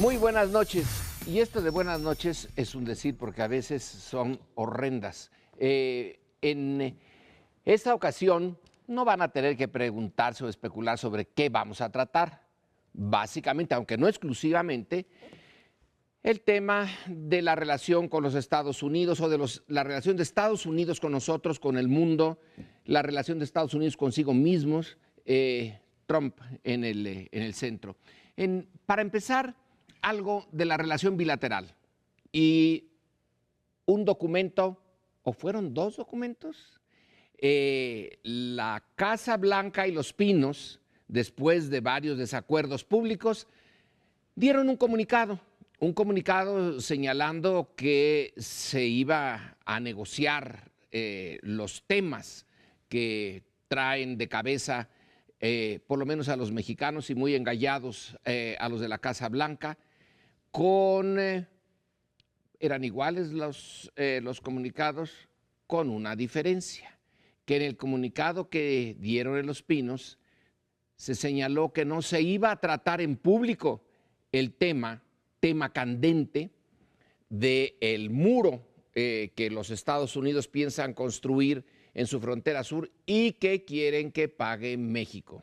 Muy buenas noches. Y esto de buenas noches es un decir porque a veces son horrendas. En esta ocasión no van a tener que preguntarse o especular sobre qué vamos a tratar. Básicamente, aunque no exclusivamente, el tema de la relación con los Estados Unidos o de la relación de Estados Unidos con nosotros, con el mundo, la relación de Estados Unidos consigo mismos, Trump en el centro. Para empezar, algo de la relación bilateral y un documento, o fueron dos documentos, la Casa Blanca y Los Pinos, después de varios desacuerdos públicos, dieron un comunicado señalando que se iba a negociar los temas que traen de cabeza por lo menos a los mexicanos y muy engallados a los de la Casa Blanca, eran iguales los comunicados, con una diferencia, que en el comunicado que dieron en Los Pinos se señaló que no se iba a tratar en público el tema candente del muro que los Estados Unidos piensan construir en su frontera sur y que quieren que pague México.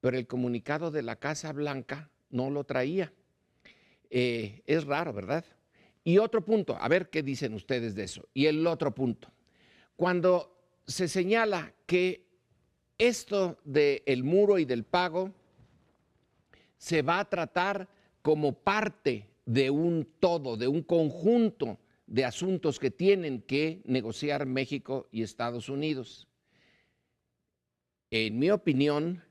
Pero el comunicado de la Casa Blanca no lo traía. Es raro, ¿verdad? Y otro punto, a ver qué dicen ustedes de eso. Y el otro punto, cuando se señala que esto del muro y del pago se va a tratar como parte de un todo, de un conjunto de asuntos que tienen que negociar México y Estados Unidos. En mi opinión,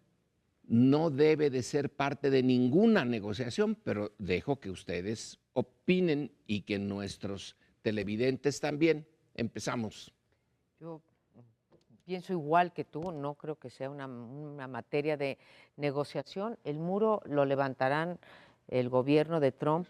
no debe de ser parte de ninguna negociación, pero dejo que ustedes opinen y que nuestros televidentes también. Empezamos. Yo pienso igual que tú, no creo que sea una materia de negociación. El muro lo levantarán el gobierno de Trump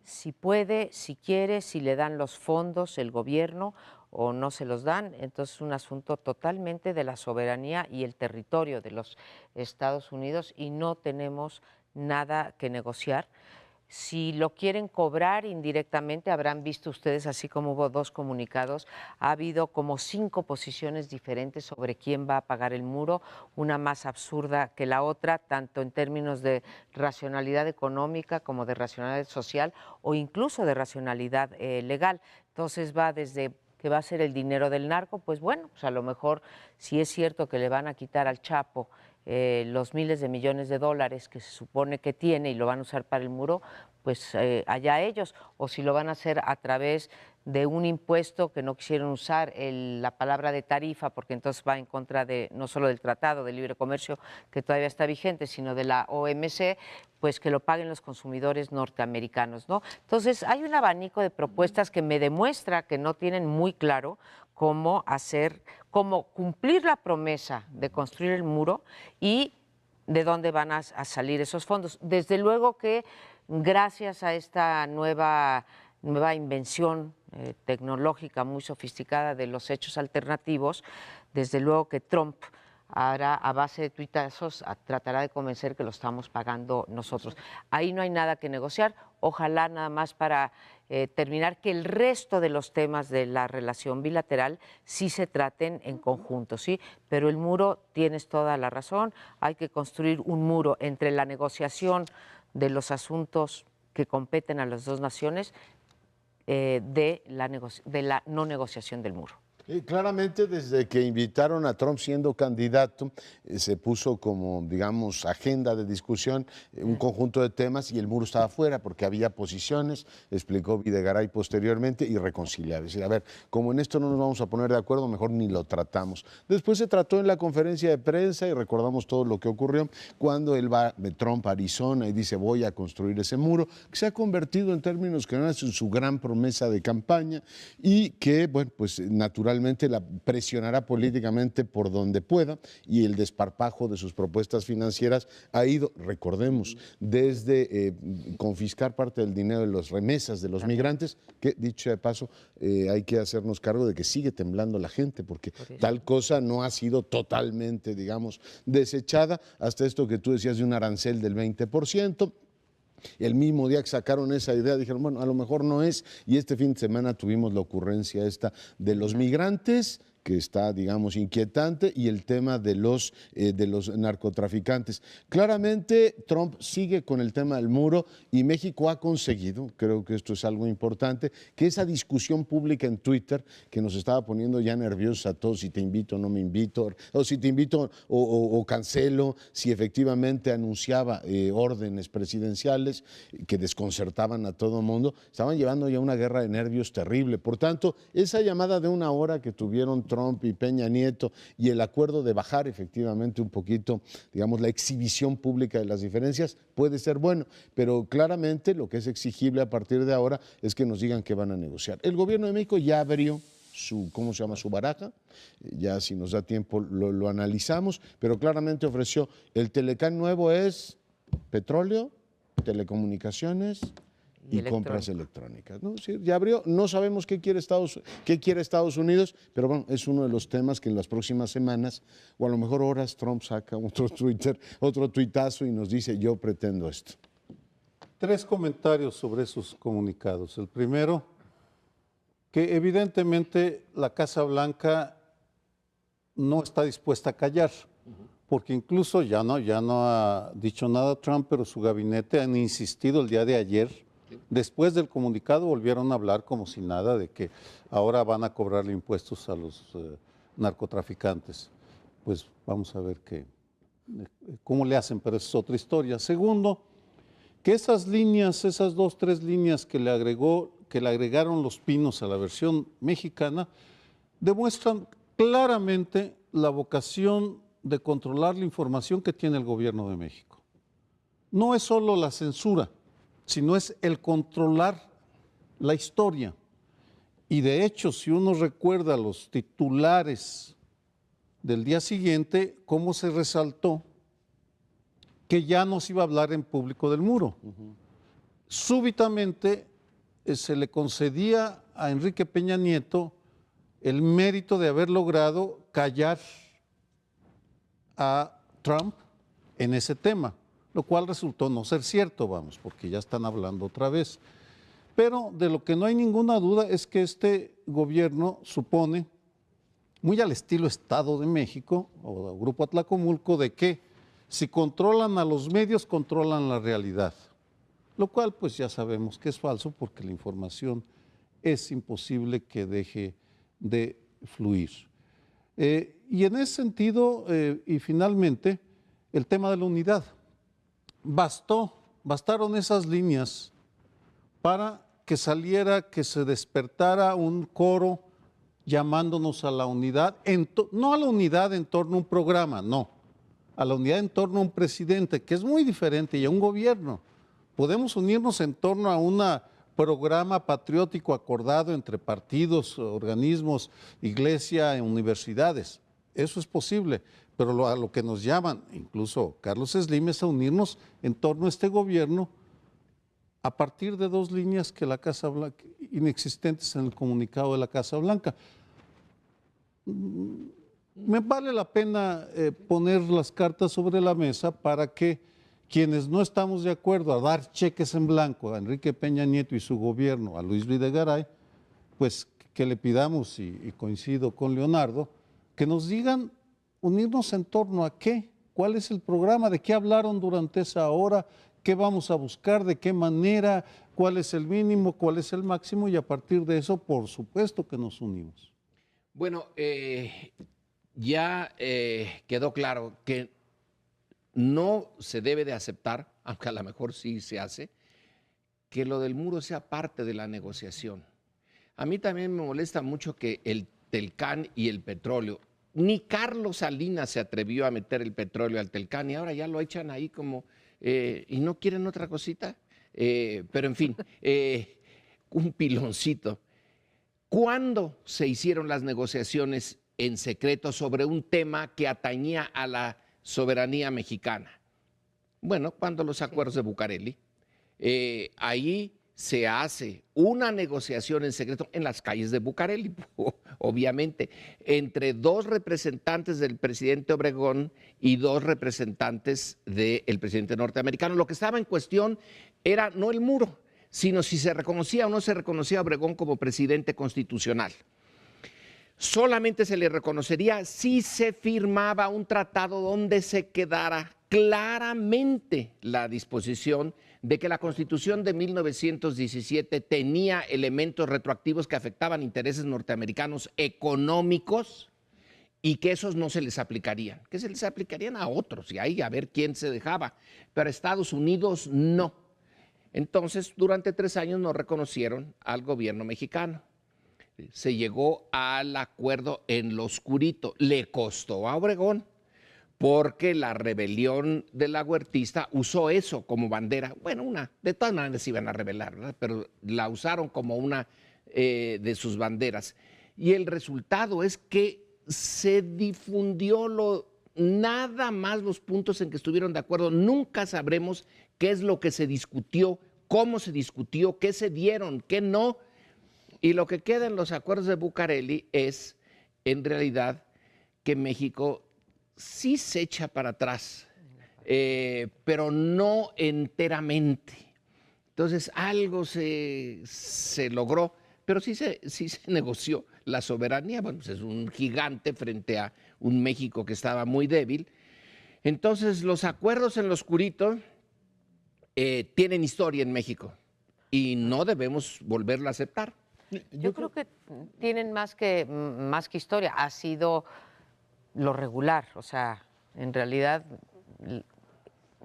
si puede, si quiere, si le dan los fondos el gobierno o no se los dan. Entonces es un asunto totalmente de la soberanía y el territorio de los Estados Unidos y no tenemos nada que negociar. Si lo quieren cobrar indirectamente, habrán visto ustedes, así como hubo dos comunicados, ha habido como 5 posiciones diferentes sobre quién va a pagar el muro, una más absurda que la otra, tanto en términos de racionalidad económica como de racionalidad social o incluso de racionalidad legal. Entonces va desde que va a ser el dinero del narco, pues bueno, pues a lo mejor si es cierto que le van a quitar al Chapo los miles de millones de dólares que se supone que tiene y lo van a usar para el muro, pues allá ellos, o si lo van a hacer a través de un impuesto que no quisieron usar la palabra de tarifa, porque entonces va en contra de no solo del Tratado de Libre Comercio, que todavía está vigente, sino de la OMC, pues que lo paguen los consumidores norteamericanos, ¿no? Entonces hay un abanico de propuestas que me demuestra que no tienen muy claro cómo cumplir la promesa de construir el muro y de dónde van a salir esos fondos. Desde luego que gracias a esta nueva invención tecnológica muy sofisticada de los hechos alternativos, desde luego que Trump hará a base de tuitazos, tratará de convencer que lo estamos pagando nosotros. Ahí no hay nada que negociar. Ojalá nada más para terminar que el resto de los temas de la relación bilateral sí se traten en conjunto, ¿sí? Pero el muro, tienes toda la razón, hay que construir un muro entre la negociación de los asuntos que competen a las dos naciones de la no negociación del muro. Claramente desde que invitaron a Trump siendo candidato, se puso como, digamos, agenda de discusión un conjunto de temas y el muro estaba fuera porque había posiciones, explicó Videgaray posteriormente, irreconciliables. Es decir, a ver, como en esto no nos vamos a poner de acuerdo, mejor ni lo tratamos. Después se trató en la conferencia de prensa y recordamos todo lo que ocurrió cuando él va de Trump a Arizona y dice voy a construir ese muro, que se ha convertido en términos generales en su gran promesa de campaña y que, bueno, pues naturalmente la presionará políticamente por donde pueda y el desparpajo de sus propuestas financieras ha ido, recordemos, desde confiscar parte del dinero de las remesas de los migrantes, que dicho de paso, hay que hacernos cargo de que sigue temblando la gente porque tal cosa no ha sido totalmente, digamos, desechada, hasta esto que tú decías de un arancel del 20%. El mismo día que sacaron esa idea dijeron, bueno, a lo mejor no es, y este fin de semana tuvimos la ocurrencia esta de los migrantes, que está, digamos, inquietante, y el tema de los narcotraficantes. Claramente, Trump sigue con el tema del muro y México ha conseguido, creo que esto es algo importante, que esa discusión pública en Twitter, que nos estaba poniendo ya nerviosos a todos, si te invito o no me invito, o si te invito o cancelo, si efectivamente anunciaba órdenes presidenciales que desconcertaban a todo el mundo, estaban llevando ya una guerra de nervios terrible. Por tanto, esa llamada de una hora que tuvieron Trump y Peña Nieto y el acuerdo de bajar efectivamente un poquito, digamos, la exhibición pública de las diferencias puede ser bueno, pero claramente lo que es exigible a partir de ahora es que nos digan que van a negociar. El gobierno de México ya abrió su, ¿cómo se llama?, su baraja, ya si nos da tiempo lo analizamos, pero claramente ofreció, el Telecán nuevo es petróleo, telecomunicaciones y compras electrónicas, ¿no? Sí, ya abrió, no sabemos qué quiere Estados Unidos, pero bueno, es uno de los temas que en las próximas semanas, o a lo mejor horas, Trump saca otro tuitazo y nos dice, yo pretendo esto. 3 comentarios sobre esos comunicados. El primero, que evidentemente la Casa Blanca no está dispuesta a callar, porque incluso ya no ha dicho nada Trump, pero su gabinete han insistido el día de ayer. Después del comunicado volvieron a hablar como si nada, de que ahora van a cobrarle impuestos a los narcotraficantes. Pues vamos a ver cómo le hacen, pero esa es otra historia. Segundo, que esas líneas, esas 2, 3 líneas que le agregaron Los Pinos a la versión mexicana, demuestran claramente la vocación de controlar la información que tiene el gobierno de México. No es solo la censura, sino es el controlar la historia. Y de hecho, si uno recuerda los titulares del día siguiente, cómo se resaltó que ya no se iba a hablar en público del muro. Súbitamente se le concedía a Enrique Peña Nieto el mérito de haber logrado callar a Trump en ese tema, lo cual resultó no ser cierto, vamos, porque ya están hablando otra vez. Pero de lo que no hay ninguna duda es que este gobierno supone, muy al estilo Estado de México o Grupo Atlacomulco, de que si controlan a los medios, controlan la realidad, lo cual pues ya sabemos que es falso porque la información es imposible que deje de fluir. Y en ese sentido, y finalmente, el tema de la unidad. Bastaron esas líneas para que se despertara un coro llamándonos a la unidad, no a la unidad en torno a un programa, no, a la unidad en torno a un presidente, que es muy diferente, y a un gobierno. Podemos unirnos en torno a un programa patriótico acordado entre partidos, organismos, iglesia, universidades. Eso es posible, pero a lo que nos llaman, incluso Carlos Slim, es a unirnos en torno a este gobierno a partir de 2 líneas que la Casa Blanca, inexistentes en el comunicado de la Casa Blanca. Me vale la pena poner las cartas sobre la mesa para que quienes no estamos de acuerdo a dar cheques en blanco a Enrique Peña Nieto y su gobierno, a Luis Videgaray, pues que le pidamos, y coincido con Leonardo, que nos digan unirnos en torno a qué, cuál es el programa, de qué hablaron durante esa hora, qué vamos a buscar, de qué manera, cuál es el mínimo, cuál es el máximo, y a partir de eso, por supuesto que nos unimos. Bueno, ya quedó claro que no se debe de aceptar, aunque a lo mejor sí se hace, que lo del muro sea parte de la negociación. A mí también me molesta mucho que el Telcán y el petróleo, ni Carlos Salinas se atrevió a meter el petróleo al Telcán y ahora ya lo echan ahí como, y no quieren otra cosita, pero en fin, un piloncito. ¿Cuándo se hicieron las negociaciones en secreto sobre un tema que atañía a la soberanía mexicana? Bueno, cuando los acuerdos de Bucareli, ahí se hace una negociación en secreto en las calles de Bucareli, obviamente, entre 2 representantes del presidente Obregón y 2 representantes del presidente norteamericano. Lo que estaba en cuestión era no el muro, sino si se reconocía o no se reconocía a Obregón como presidente constitucional. Solamente se le reconocería si se firmaba un tratado donde se quedara claramente la disposición de que la Constitución de 1917 tenía elementos retroactivos que afectaban intereses norteamericanos económicos y que esos no se les aplicarían, que se les aplicarían a otros y ahí a ver quién se dejaba, pero a Estados Unidos no. Entonces, durante 3 años no reconocieron al gobierno mexicano. Se llegó al acuerdo en lo oscurito. Le costó a Obregón, porque la rebelión de la huertista usó eso como bandera. Bueno, de todas maneras se iban a rebelar, ¿verdad? Pero la usaron como una de sus banderas. Y el resultado es que se difundió nada más los puntos en que estuvieron de acuerdo. Nunca sabremos qué es lo que se discutió, cómo se discutió, qué se dieron, qué no. Y lo que queda en los acuerdos de Bucareli es, en realidad, que México sí se echa para atrás, pero no enteramente. Entonces, algo se logró, pero sí se negoció la soberanía. Bueno, pues es un gigante frente a un México que estaba muy débil. Entonces, los acuerdos en lo oscurito tienen historia en México y no debemos volverlo a aceptar. Yo creo que tienen más que historia, ha sido lo regular, o sea, en realidad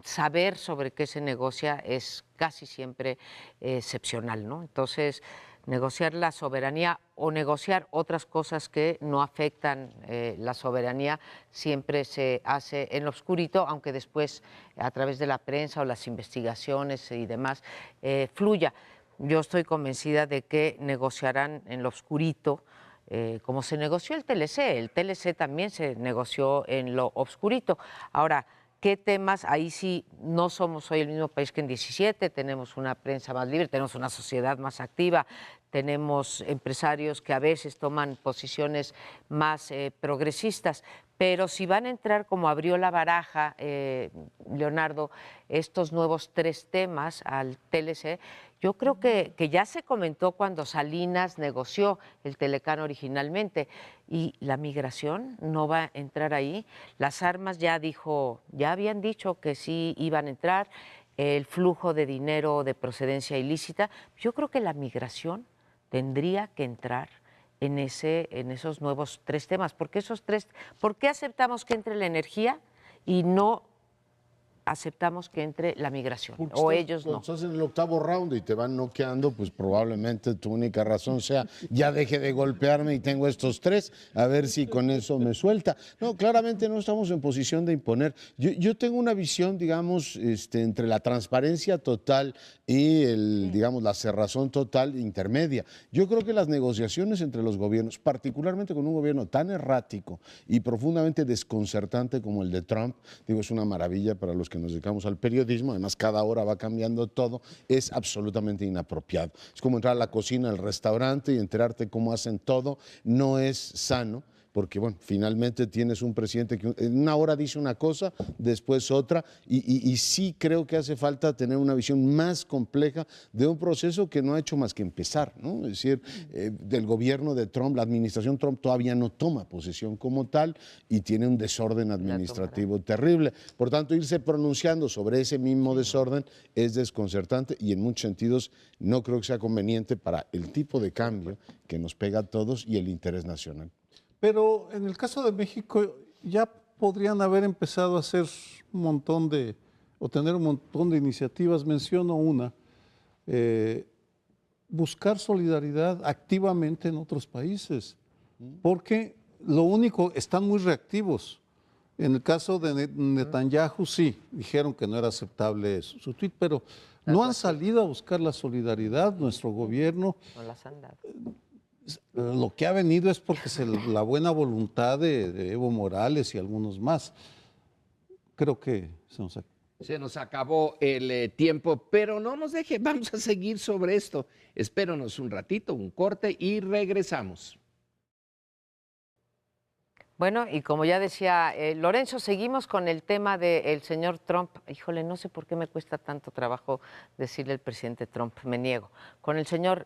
saber sobre qué se negocia es casi siempre excepcional, ¿no? Entonces, negociar la soberanía o negociar otras cosas que no afectan la soberanía siempre se hace en lo oscurito, aunque después a través de la prensa o las investigaciones y demás fluya. Yo estoy convencida de que negociarán en lo oscurito, como se negoció el TLC. El TLC también se negoció en lo oscurito. Ahora, ¿qué temas? Ahí sí no somos hoy el mismo país que en 17, tenemos una prensa más libre, tenemos una sociedad más activa, tenemos empresarios que a veces toman posiciones más progresistas, pero si van a entrar como abrió la baraja, Leonardo, estos nuevos 3 temas al TLC, yo creo que ya se comentó cuando Salinas negoció el Telecán originalmente, y la migración no va a entrar ahí. Las armas ya habían dicho que sí iban a entrar, el flujo de dinero de procedencia ilícita. Yo creo que la migración tendría que entrar en esos nuevos 3 temas, porque ¿por qué aceptamos que entre la energía y no aceptamos que entre la migración? O ellos no. Cuando estás en el 8º round y te van noqueando, pues probablemente tu única razón sea ya deje de golpearme y tengo estos 3, a ver si con eso me suelta. No, claramente no estamos en posición de imponer. Yo tengo una visión, digamos, entre la transparencia total y digamos, la cerrazón total intermedia. Yo creo que las negociaciones entre los gobiernos, particularmente con un gobierno tan errático y profundamente desconcertante como el de Trump, digo, es una maravilla para los que nos dedicamos al periodismo, además cada hora va cambiando todo, es absolutamente inapropiado. Es como entrar a la cocina del restaurante y enterarte cómo hacen todo, no es sano. Porque, bueno, finalmente tienes un presidente que en una hora dice una cosa, después otra, y sí creo que hace falta tener una visión más compleja de un proceso que no ha hecho más que empezar, ¿no? Es decir, del gobierno de Trump, la administración Trump todavía no toma posesión como tal y tiene un desorden administrativo terrible. Por tanto, irse pronunciando sobre ese mismo desorden es desconcertante y en muchos sentidos no creo que sea conveniente para el tipo de cambio que nos pega a todos y el interés nacional. Pero en el caso de México ya podrían haber empezado a hacer o tener un montón de iniciativas. Menciono una, buscar solidaridad activamente en otros países, porque están muy reactivos. En el caso de Netanyahu sí, dijeron que no era aceptable su tuit, pero no han salido a buscar la solidaridad, nuestro gobierno. No las han dado. Lo que ha venido es porque la buena voluntad de Evo Morales y algunos más. Creo que se nos acabó el tiempo, pero no nos deje, vamos a seguir sobre esto. Espérenos un ratito, un corte y regresamos. Bueno, y como ya decía Lorenzo, seguimos con el tema del señor Trump. Híjole, no sé por qué me cuesta tanto trabajo decirle al presidente Trump, me niego. Con el señor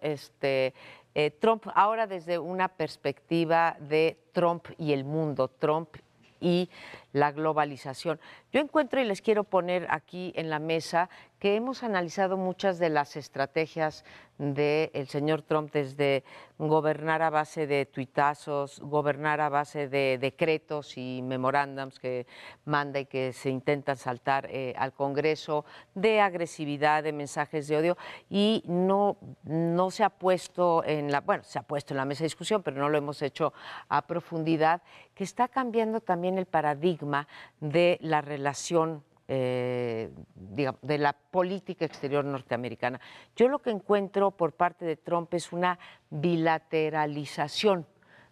Trump, ahora desde una perspectiva de Trump y el mundo, Trump y la globalización. Yo encuentro y les quiero poner aquí en la mesa que hemos analizado muchas de las estrategias del señor Trump, desde gobernar a base de tuitazos, gobernar a base de decretos y memorándums que manda y que se intentan saltar al Congreso, de agresividad, de mensajes de odio, y no se ha puesto se ha puesto en la mesa de discusión, pero no lo hemos hecho a profundidad, que está cambiando también el paradigma de la relación digamos, de la política exterior norteamericana. Yo lo que encuentro por parte de Trump es una bilateralización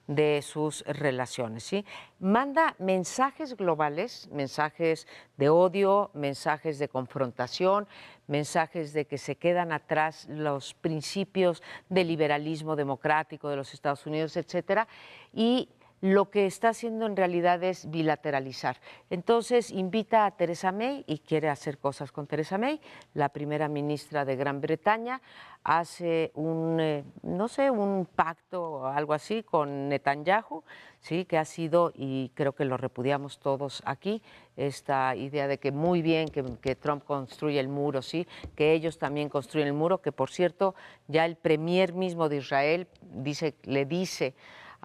de sus relaciones, ¿sí? Manda mensajes globales, mensajes de odio, mensajes de confrontación, mensajes de que se quedan atrás los principios del liberalismo democrático de los Estados Unidos, etcétera, y lo que está haciendo en realidad es bilateralizar. Entonces invita a Theresa May y quiere hacer cosas con Theresa May, la primera ministra de Gran Bretaña, hace un pacto o algo así con Netanyahu, sí, que ha sido, y creo que lo repudiamos todos aquí, esta idea de que muy bien que Trump construye el muro, sí, que ellos también construyen el muro, que por cierto ya el premier mismo de Israel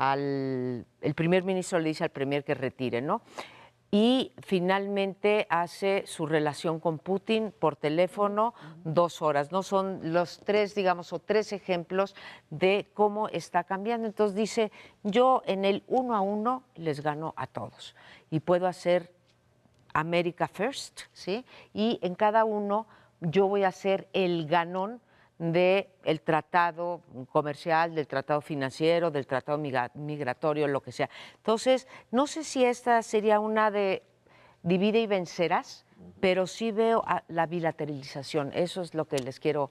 el primer ministro le dice al premier que retire, ¿no? Y finalmente hace su relación con Putin por teléfono 2 horas, ¿no? Son los 3, digamos, o 3 ejemplos de cómo está cambiando. Entonces dice, yo en el 1 a 1 les gano a todos y puedo hacer America First, ¿sí? Y en cada uno yo voy a ser el ganón del tratado comercial, del tratado financiero, del tratado migratorio, lo que sea. Entonces, no sé si esta sería una de divide y vencerás, pero sí veo la bilateralización. Eso es lo que les quiero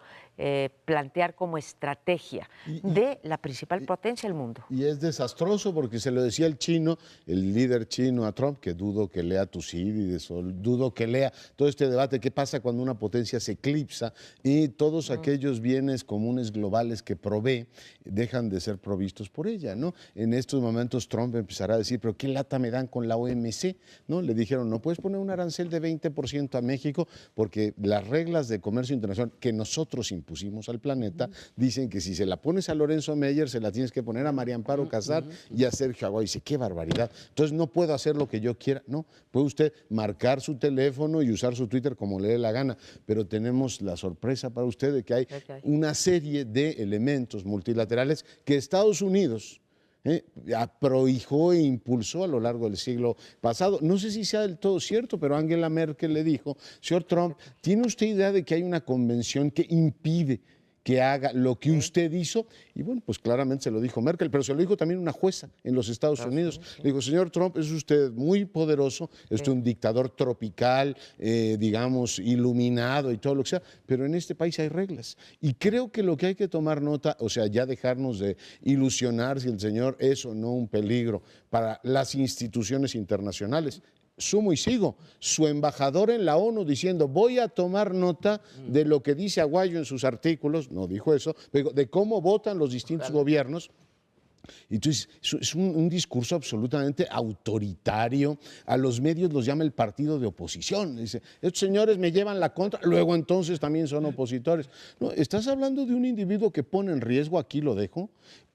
plantear como estrategia de la principal potencia del mundo. Y es desastroso porque se lo decía el chino, el líder chino a Trump, que dudo que lea Tucídides o dudo que lea todo este debate, qué pasa cuando una potencia se eclipsa y todos aquellos bienes comunes globales que provee dejan de ser provistos por ella, ¿no? En estos momentos Trump empezará a decir, pero qué lata me dan con la OMC, ¿no? Le dijeron, no puedes poner un arancel de 20% a México porque las reglas de comercio internacional que nosotros impusimos al planeta dicen que si se la pones a Lorenzo Meyer se la tienes que poner a María Amparo Casar y a Sergio Aguayo. Dice, qué barbaridad. Entonces no puedo hacer lo que yo quiera. No, puede usted marcar su teléfono y usar su Twitter como le dé la gana, pero tenemos la sorpresa para usted de que hay una serie de elementos multilaterales que Estados Unidos prohijó e impulsó a lo largo del siglo pasado. No sé si sea del todo cierto, pero Angela Merkel le dijo, señor Trump, ¿tiene usted idea de que hay una convención que impide que haga lo que usted hizo? Y bueno, pues claramente se lo dijo Merkel, pero se lo dijo también una jueza en los Estados Unidos. Le dijo, señor Trump, es usted muy poderoso, es usted un dictador tropical, digamos, iluminado y todo lo que sea, pero en este país hay reglas. Y creo que lo que hay que tomar nota, o sea, ya dejarnos de ilusionar si el señor es o no un peligro para las instituciones internacionales. Sumo y sigo, su embajador en la ONU diciendo voy a tomar nota de lo que dice Aguayo en sus artículos, no dijo eso, pero de cómo votan los distintos gobiernos. Entonces, es un discurso absolutamente autoritario. A los medios los llama el partido de oposición. Dice, estos señores me llevan la contra, luego entonces también son opositores. No, estás hablando de un individuo que pone en riesgo, aquí lo dejo,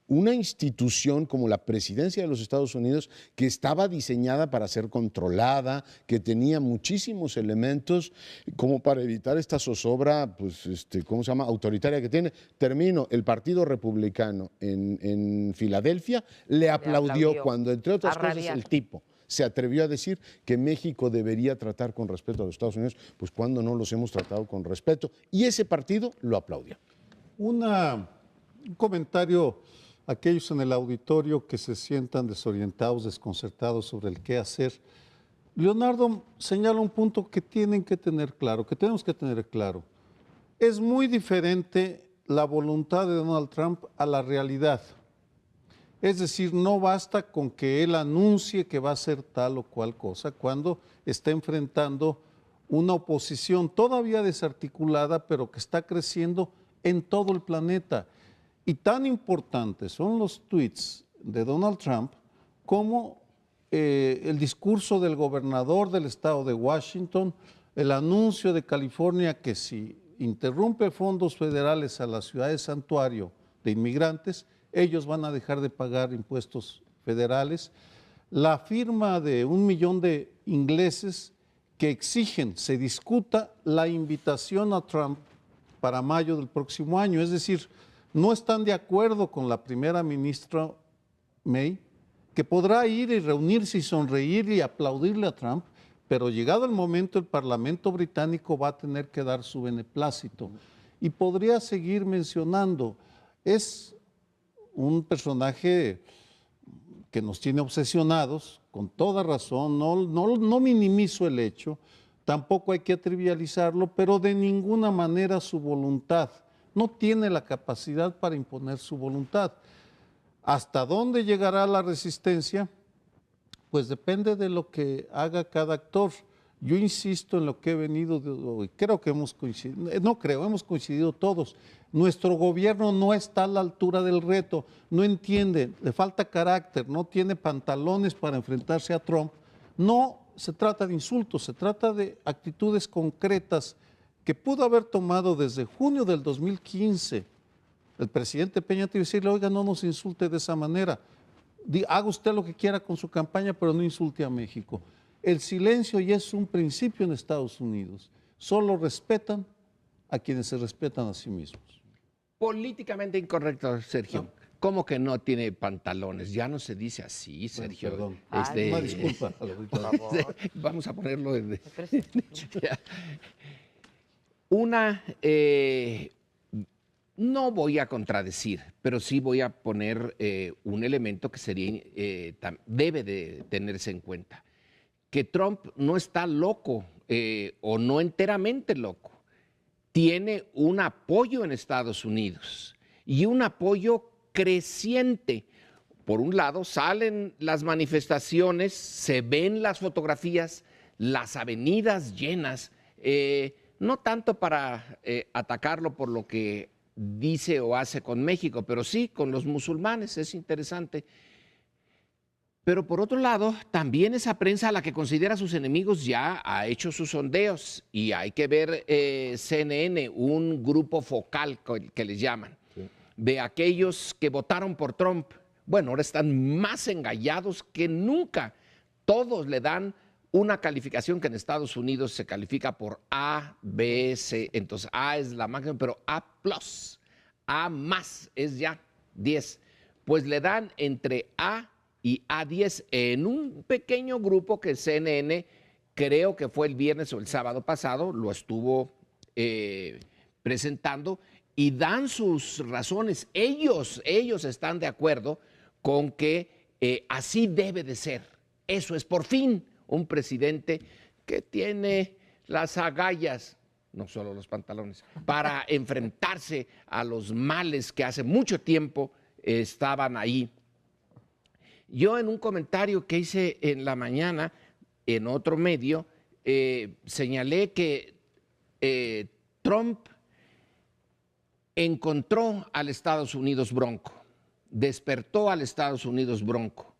una institución como la presidencia de los Estados Unidos que estaba diseñada para ser controlada, que tenía muchísimos elementos como para evitar esta zozobra, pues, ¿cómo se llama?, autoritaria que tiene. Termino, el Partido Republicano en Filadelfia le aplaudió cuando, entre otras cosas, el tipo se atrevió a decir que México debería tratar con respeto a los Estados Unidos, pues cuando no los hemos tratado con respeto, y ese partido lo aplaudió. Un comentario a aquellos en el auditorio que se sientan desorientados, desconcertados sobre el qué hacer. Leonardo señala un punto que tienen que tener claro, que tenemos que tener claro. Es muy diferente la voluntad de Donald Trump a la realidad. Es decir, no basta con que él anuncie que va a hacer tal o cual cosa cuando está enfrentando una oposición todavía desarticulada, pero que está creciendo en todo el planeta. Y tan importantes son los tweets de Donald Trump como el discurso del gobernador del estado de Washington, el anuncio de California que si interrumpe fondos federales a la ciudad de santuario de inmigrantes, ellos van a dejar de pagar impuestos federales. La firma de 1 millón de ingleses que exigen se discuta la invitación a Trump para mayo del próximo año. Es decir, no están de acuerdo con la primera ministra May, que podrá ir y reunirse y sonreír y aplaudirle a Trump, pero llegado el momento el Parlamento británico va a tener que dar su beneplácito. Y podría seguir mencionando, es un personaje que nos tiene obsesionados, con toda razón, no minimizo el hecho, tampoco hay que trivializarlo, pero de ninguna manera su voluntad, no tiene la capacidad para imponer su voluntad. ¿Hasta dónde llegará la resistencia? Pues depende de lo que haga cada actor. Yo insisto en lo que he venido, creo que hemos coincidido, hemos coincidido todos. Nuestro gobierno no está a la altura del reto, no entiende, le falta carácter, no tiene pantalones para enfrentarse a Trump. No se trata de insultos, se trata de actitudes concretas que pudo haber tomado desde junio del 2015 el presidente Peña Nieto y decirle, oiga, no nos insulte de esa manera. Haga usted lo que quiera con su campaña, pero no insulte a México. El silencio ya es un principio en Estados Unidos. Solo respetan a quienes se respetan a sí mismos. Políticamente incorrecto, Sergio. No. ¿Cómo que no tiene pantalones? Ya no se dice así, Sergio. Bueno, perdón. Una disculpa. Por favor. Vamos a ponerlo en... No voy a contradecir, pero sí voy a poner un elemento que debe de tenerse en cuenta. Que Trump no está loco o no enteramente loco. Tiene un apoyo en Estados Unidos y un apoyo creciente. Por un lado, salen las manifestaciones, se ven las fotografías, las avenidas llenas, no tanto para atacarlo por lo que dice o hace con México, pero sí con los musulmanes, es interesante. Pero por otro lado, también esa prensa a la que considera a sus enemigos ya ha hecho sus sondeos y hay que ver CNN, un grupo focal que les llaman, sí, de aquellos que votaron por Trump. Bueno, ahora están más engallados que nunca. Todos le dan una calificación que en Estados Unidos se califica por A, B, C. Entonces A es la máxima, pero A+, A más es ya 10. Pues le dan entre A y A10 en un pequeño grupo que CNN, creo que fue el viernes o el sábado pasado, lo estuvo presentando y dan sus razones. Ellos están de acuerdo con que así debe de ser. Eso es, por fin, un presidente que tiene las agallas, no solo los pantalones, para enfrentarse a los males que hace mucho tiempo estaban ahí. Yo en un comentario que hice en la mañana en otro medio, señalé que Trump encontró al Estados Unidos bronco, despertó al Estados Unidos bronco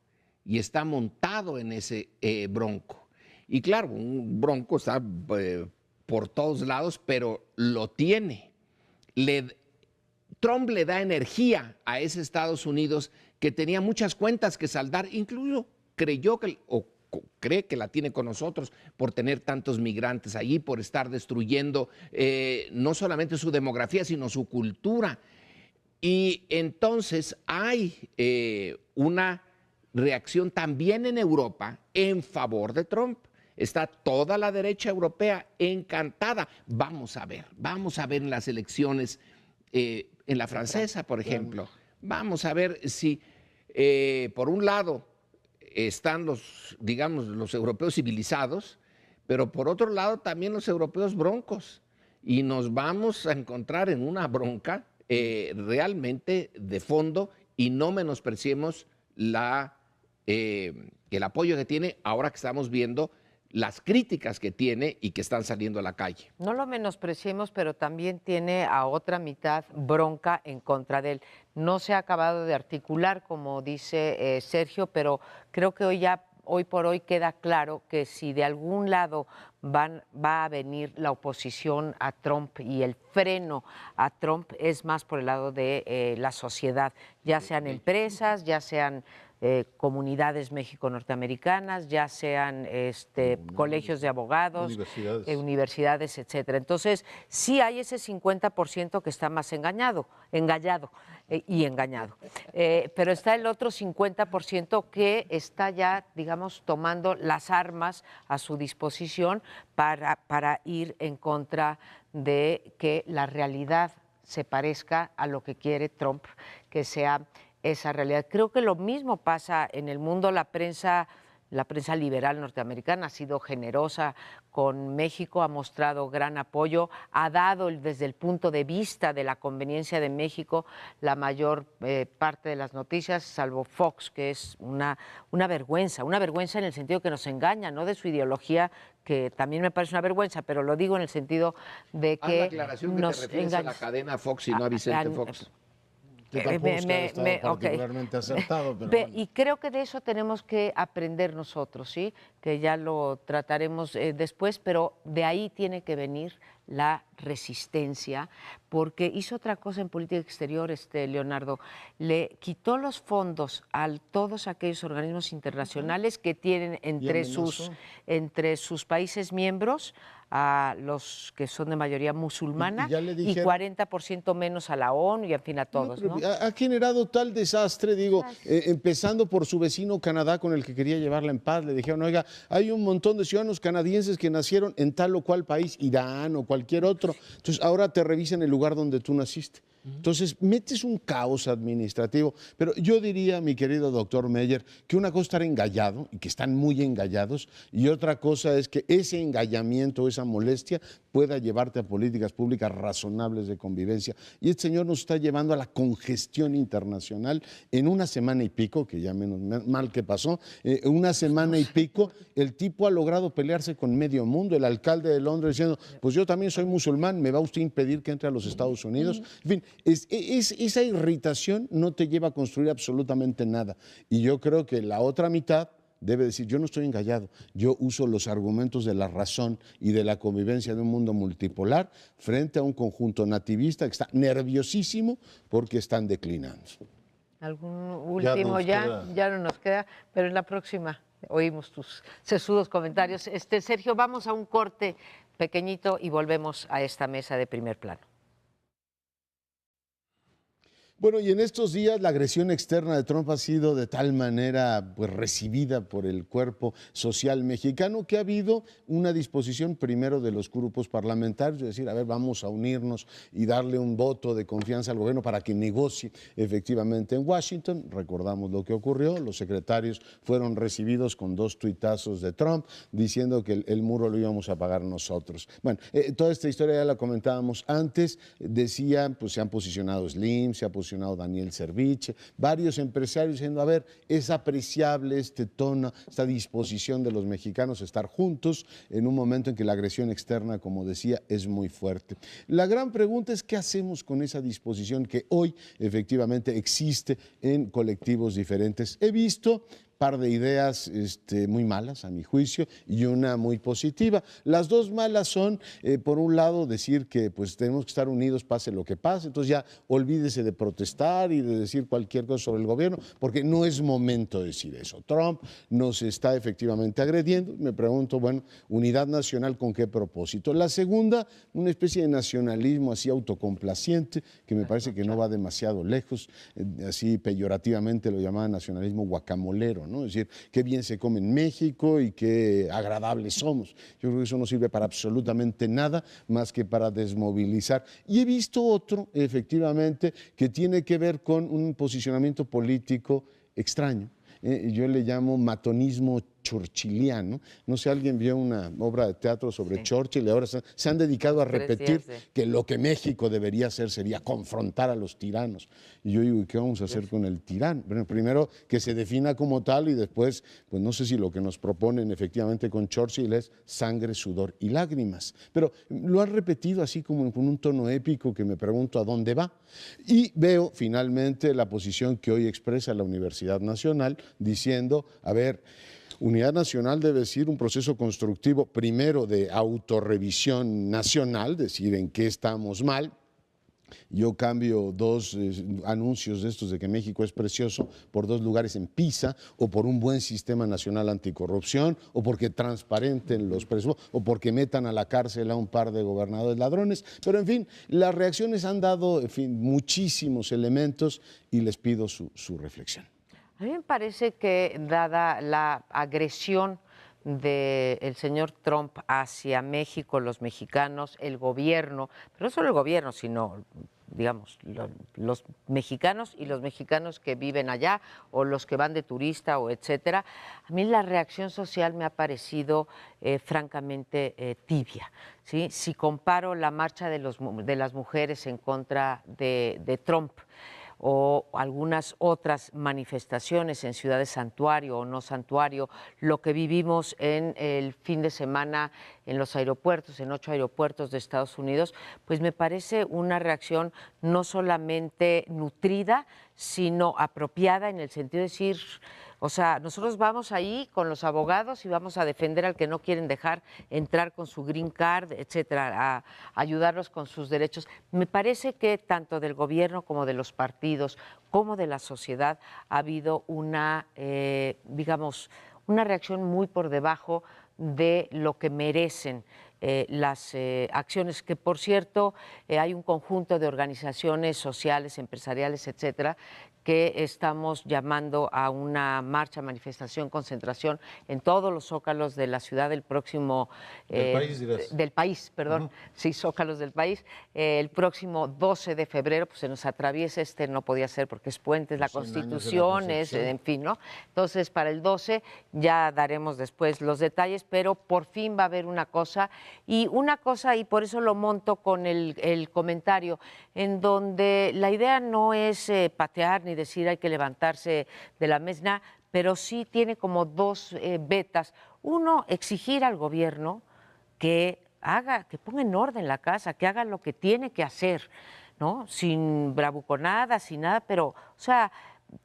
y está montado en ese bronco. Y claro, un bronco está por todos lados, pero lo tiene. Trump le da energía a ese Estados Unidos que tenía muchas cuentas que saldar, incluso creyó que, o cree que la tiene con nosotros por tener tantos migrantes allí, por estar destruyendo no solamente su demografía, sino su cultura. Y entonces hay una reacción también en Europa en favor de Trump. Está toda la derecha europea encantada. Vamos a ver en las elecciones, en la francesa, por ejemplo. Vamos a ver si, por un lado, están los europeos civilizados, pero por otro lado también los europeos broncos. Y nos vamos a encontrar en una bronca realmente de fondo y no menospreciemos el apoyo que tiene ahora que estamos viendo las críticas que tiene y que están saliendo a la calle. No lo menospreciemos, pero también tiene a otra mitad bronca en contra de él. No se ha acabado de articular, como dice Sergio, pero creo que hoy por hoy queda claro que si de algún lado va a venir la oposición a Trump y el freno a Trump es más por el lado de la sociedad, ya sean empresas, ya sean comunidades México-norteamericanas, ya sean colegios de abogados, universidades, etcétera. Entonces, sí hay ese 50% que está más engallado. Pero está el otro 50% que está ya, digamos, tomando las armas a su disposición para ir en contra de que la realidad se parezca a lo que quiere Trump, que sea esa realidad. Creo que lo mismo pasa en el mundo. La prensa liberal norteamericana ha sido generosa con México, ha mostrado gran apoyo, ha dado desde el punto de vista de la conveniencia de México la mayor parte de las noticias, salvo Fox, que es una vergüenza en el sentido que nos engaña, no de su ideología, que también me parece una vergüenza, pero lo digo en el sentido de que la aclaración que te refieres a la cadena Fox y no a Vicente Fox. Que tampoco es que haya estado particularmente acertado. Pero y creo que de eso tenemos que aprender nosotros, ¿sí? Que ya lo trataremos después, pero de ahí tiene que venir la resistencia, porque hizo otra cosa en política exterior, Leonardo, le quitó los fondos a todos aquellos organismos internacionales que tienen entre sus países miembros a los que son de mayoría musulmana y 40% menos a la ONU y en fin a todos. ¿no? Ha generado tal desastre, digo, empezando por su vecino Canadá con el que quería llevarla en paz. Le dijeron, oiga, hay un montón de ciudadanos canadienses que nacieron en tal o cual país, Irán o cualquier otro. Entonces ahora te revisan el lugar donde tú naciste. Entonces, metes un caos administrativo, pero yo diría, mi querido doctor Meyer, que una cosa es estar engallado, y que están muy engallados, y otra cosa es que ese engallamiento, esa molestia, pueda llevarte a políticas públicas razonables de convivencia. Y este señor nos está llevando a la congestión internacional en una semana y pico, que ya menos mal que pasó, una semana y pico, el tipo ha logrado pelearse con medio mundo, el alcalde de Londres diciendo, pues yo también soy musulmán, ¿me va usted a impedir que entre a los Estados Unidos? En fin, esa irritación no te lleva a construir absolutamente nada. Y yo creo que la otra mitad debe decir, yo no estoy engallado, yo uso los argumentos de la razón y de la convivencia de un mundo multipolar frente a un conjunto nativista que está nerviosísimo porque están declinando. ¿Algún último ya no nos queda, pero en la próxima oímos tus sesudos comentarios. Sergio, vamos a un corte pequeñito y volvemos a esta mesa de primer plano. Bueno, y en estos días la agresión externa de Trump ha sido de tal manera pues, recibida por el cuerpo social mexicano que ha habido una disposición primero de los grupos parlamentarios, de decir, a ver, vamos a unirnos y darle un voto de confianza al gobierno para que negocie efectivamente en Washington. Recordamos lo que ocurrió, los secretarios fueron recibidos con 2 tuitazos de Trump diciendo que el muro lo íbamos a pagar nosotros. Bueno, toda esta historia ya la comentábamos antes, decía, pues se han posicionado Slim, se ha posicionado Daniel Serviche, varios empresarios diciendo, a ver, es apreciable este tono, esta disposición de los mexicanos a estar juntos en un momento en que la agresión externa, como decía, es muy fuerte. La gran pregunta es, ¿qué hacemos con esa disposición que hoy efectivamente existe en colectivos diferentes? He visto par de ideas muy malas, a mi juicio, y una muy positiva. Las 2 malas son, por un lado, decir que pues, tenemos que estar unidos pase lo que pase, entonces ya olvídese de protestar y de decir cualquier cosa sobre el gobierno, porque no es momento de decir eso. Trump nos está efectivamente agrediendo. Me pregunto, bueno, unidad nacional, ¿con qué propósito? La segunda, una especie de nacionalismo así autocomplaciente, que me parece que no va demasiado lejos, así peyorativamente lo llamaba nacionalismo guacamolero, ¿no? Es decir, qué bien se come en México y qué agradables somos. Yo creo que eso no sirve para absolutamente nada más que para desmovilizar. Y he visto otro, efectivamente, que tiene que ver con un posicionamiento político extraño. Yo le llamo matonismo churchiliano. No sé, alguien vio una obra de teatro sobre Churchill y ahora se han dedicado a repetir que lo que México debería hacer sería confrontar a los tiranos. Y yo digo, ¿y qué vamos a hacer con el tirano? Bueno, primero que se defina como tal y después, pues no sé si lo que nos proponen efectivamente con Churchill es sangre, sudor y lágrimas. Pero lo han repetido así como con un tono épico que me pregunto a dónde va. Y veo finalmente la posición que hoy expresa la Universidad Nacional diciendo, a ver, Unidad Nacional debe decir un proceso constructivo primero de autorrevisión nacional, decir en qué estamos mal. Yo cambio dos anuncios de estos de que México es precioso por 2 lugares en PISA, o por un buen sistema nacional anticorrupción, o porque transparenten los presupuestos, o porque metan a la cárcel a un par de gobernadores ladrones. Pero en fin, las reacciones han dado muchísimos elementos y les pido su reflexión. A mí me parece que, dada la agresión del señor Trump hacia México, los mexicanos, el gobierno, pero no solo el gobierno, sino, digamos, los mexicanos y los mexicanos que viven allá o los que van de turista o etcétera, a mí la reacción social me ha parecido francamente tibia, ¿sí? Si comparo la marcha de las mujeres en contra de Trump, o algunas otras manifestaciones en ciudades santuario o no santuario, lo que vivimos en el fin de semana en los aeropuertos, en 8 aeropuertos de Estados Unidos, pues me parece una reacción no solamente nutrida, sino apropiada en el sentido de decir, o sea, nosotros vamos ahí con los abogados y vamos a defender al que no quieren dejar entrar con su green card, etcétera, a ayudarlos con sus derechos. Me parece que tanto del gobierno como de los partidos, como de la sociedad, ha habido una, digamos, una reacción muy por debajo de lo que merecen las acciones, que por cierto hay un conjunto de organizaciones sociales, empresariales, etcétera, que estamos llamando a una marcha, manifestación, concentración en todos los zócalos de la ciudad del próximo... del país, perdón, sí, zócalos del país. El próximo 12 de febrero, pues se nos atraviesa, no podía ser porque es puente, es la Constitución, en fin, ¿no? Entonces, para el 12 ya daremos después los detalles, pero por fin va a haber una cosa, y por eso lo monto con el comentario, en donde la idea no es patear ni decir hay que levantarse de la mesa, pero sí tiene como 2 vetas. Uno, exigir al gobierno que ponga en orden la casa, que haga lo que tiene que hacer, ¿no? Sin bravuconadas, sin nada, pero, o sea,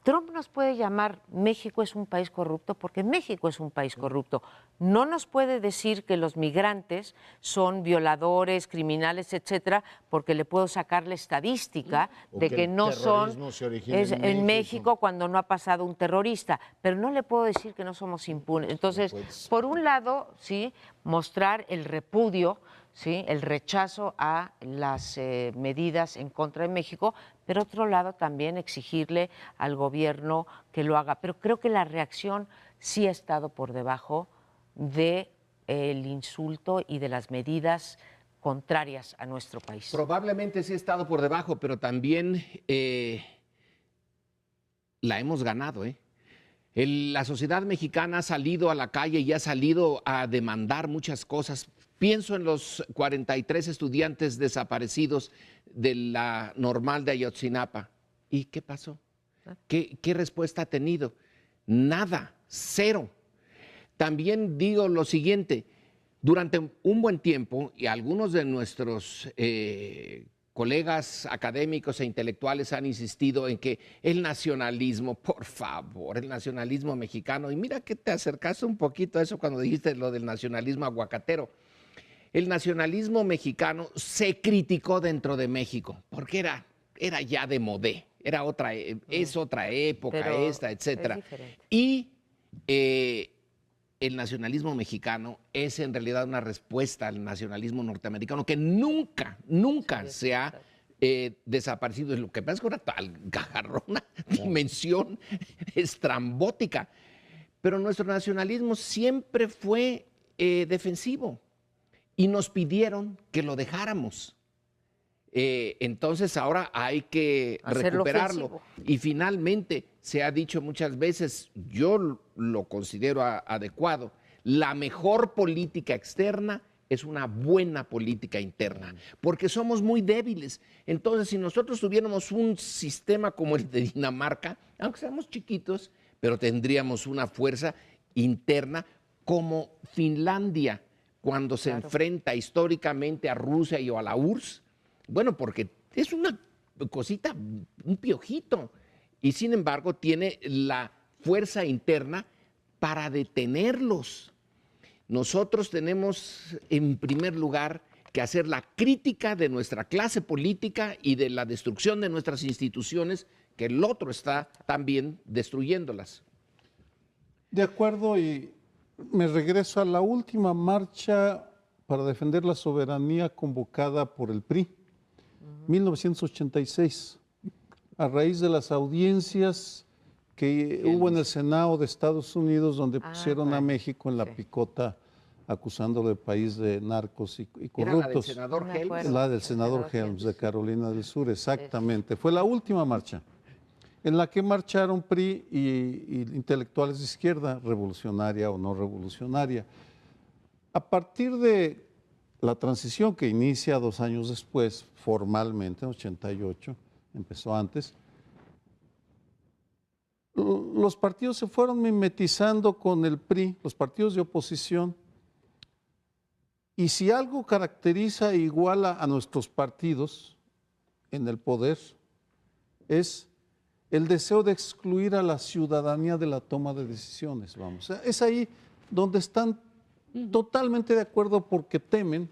Trump nos puede llamar México es un país corrupto porque México es un país corrupto. No nos puede decir que los migrantes son violadores, criminales, etcétera, porque le puedo sacar la estadística de que no son en México cuando no ha pasado un terrorista, pero no le puedo decir que no somos impunes. Entonces, por un lado, sí, mostrar el repudio, ¿sí?, el rechazo a las medidas en contra de México, pero otro lado también exigirle al gobierno que lo haga. Pero creo que la reacción sí ha estado por debajo del insulto y de las medidas contrarias a nuestro país. Probablemente sí ha estado por debajo, pero también la hemos ganado, ¿eh? La sociedad mexicana ha salido a la calle y ha salido a demandar muchas cosas. Pienso en los 43 estudiantes desaparecidos de la normal de Ayotzinapa. ¿Y qué pasó? ¿Qué respuesta ha tenido? Nada, cero. También digo lo siguiente, durante un buen tiempo, y algunos de nuestros colegas académicos e intelectuales han insistido en que el nacionalismo, por favor, el nacionalismo mexicano, y mira que te acercaste un poquito a eso cuando dijiste lo del nacionalismo aguacatero. El nacionalismo mexicano se criticó dentro de México, porque era ya de modé, era otra, es otra época, pero esta, etcétera. Y el nacionalismo mexicano es en realidad una respuesta al nacionalismo norteamericano que nunca se ha desaparecido. Lo que pasa es que ahora agarró una dimensión estrambótica, pero nuestro nacionalismo siempre fue defensivo y nos pidieron que lo dejáramos. Entonces ahora hay que Hacerlo recuperarlo. ofensivo. Y finalmente, se ha dicho muchas veces, yo lo considero adecuado, la mejor política externa es una buena política interna, porque somos muy débiles. Entonces, si nosotros tuviéramos un sistema como el de Dinamarca, aunque seamos chiquitos, pero tendríamos una fuerza interna como Finlandia, cuando se enfrenta históricamente a Rusia y a la URSS. Bueno, porque es una cosita, un piojito, y sin embargo tiene la fuerza interna para detenerlos. Nosotros tenemos, en primer lugar, que hacer la crítica de nuestra clase política y de la destrucción de nuestras instituciones, que el otro está también destruyéndolas. De acuerdo, y me regreso a la última marcha para defender la soberanía convocada por el PRI, 1986, a raíz de las audiencias que hubo en el Senado de Estados Unidos, donde pusieron a México en la picota acusándolo de país de narcos y corruptos. Era la del senador Helms. La del senador Helms de Carolina del Sur, exactamente. Fue la última marcha en la que marcharon PRI y intelectuales de izquierda, revolucionaria o no revolucionaria. A partir de la transición que inicia 2 años después, formalmente, en 88, empezó antes, los partidos se fueron mimetizando con el PRI, los partidos de oposición, y si algo caracteriza e iguala a nuestros partidos en el poder, es el deseo de excluir a la ciudadanía de la toma de decisiones, vamos. Es ahí donde están totalmente de acuerdo porque temen